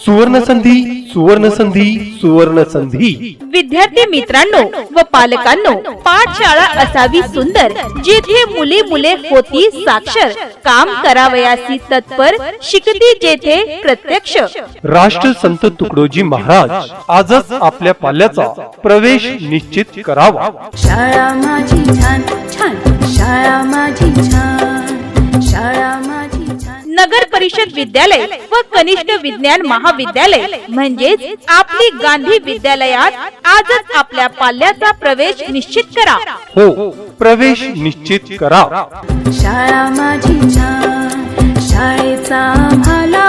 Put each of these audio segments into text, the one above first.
सुवर्ण संधी, सुवर्ण संधी, सुवर्ण संधी। विद्यार्थी मित्रांनो व पालकांनो, पाठशाळा असावी सुंदर, जेथे मुली मुले होती साक्षर, काम करावयासी तत्पर, शिकती जेथे प्रत्यक्ष। राष्ट्रसंत तुकडोजी महाराज आजच आपल्या पाल्याचा प्रवेश निश्चित करावा। शाळा माझी छान छान, शाळा माझी छान, शाळा माझी छान। नगर परिषद विद्यालय व कनिष्ठ विज्ञान महाविद्यालय म्हणजेच आपली गांधी विद्यालयात आजच आपल्या पाल्याचा प्रवेश निश्चित करा। हो, प्रवेश निश्चित करा। शाळा माझी छान, शाळेचा आम्हाला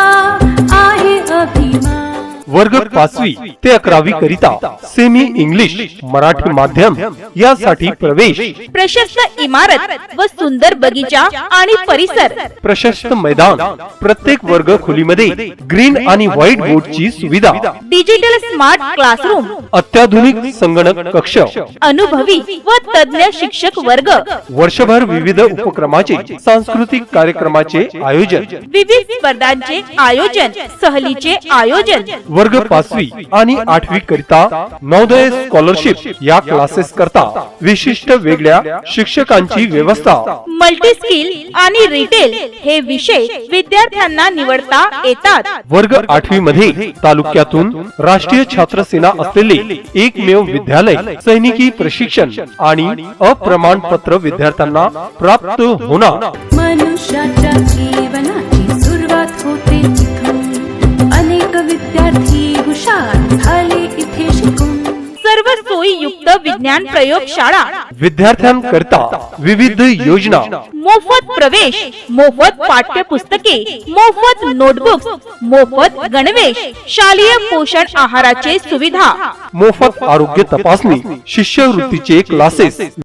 आहे अभिमान। वर्ग 5वी ते 11वी करिता सेमी इंग्लिश मराठी माध्यम यासाठी प्रवेश। प्रशस्त इमारत व सुंदर बगीचा आणि परिसर, प्रशस्त मैदान, प्रत्येक वर्ग खोलीमध्ये ग्रीन आणि व्हाईट बोर्डची सुविधा, डिजिटल स्मार्ट क्लासरूम, अत्याधुनिक संगणक कक्ष, अनुभवी व तज्ञ शिक्षक वर्ग, वर्षभर विविध उपक्रमाचे सांस्कृतिक कार्यक्रमाचे आयोजन, विविध स्पर्धांचे आयोजन, सहलीचे आयोजन। वर्ग 5वी आणि 8वी करिता नवोदय स्कॉलरशिप या क्लासेस करता विशिष्ट वेगळ्या शिक्षकांची व्यवस्था। मल्टी स्किल आणि रिटेल हे विषय विद्यार्थ्यांना निवडता येतात। वर्ग 8वी मध्ये तालुक्यातून राष्ट्रीय छात्र सेना असलेले एकमेव विद्यालय, सैनिकी प्रशिक्षण आणि अप्रमाणपत्र विद्यार्थ्यांना प्राप्त होणार। मनुष्याच्या जीवनाची सुरुवात होते तिथून, अनेक विद्यार्थी हुशार झाले इथे शिकून। सर्व सोयी युक्त विज्ञान प्रयोगशाळा, विद्यार्थ्यांकरता विविध योजना, मोफत प्रवेश, मोफत पाठ्यपुस्तके, मोफत नोटबुक्स, मोफत गणवेश, शालेय पोषण आहाराचे सुविधा, मोफत आरोग्य तपासणी, शिष्यवृत्तीचे क्लासेस,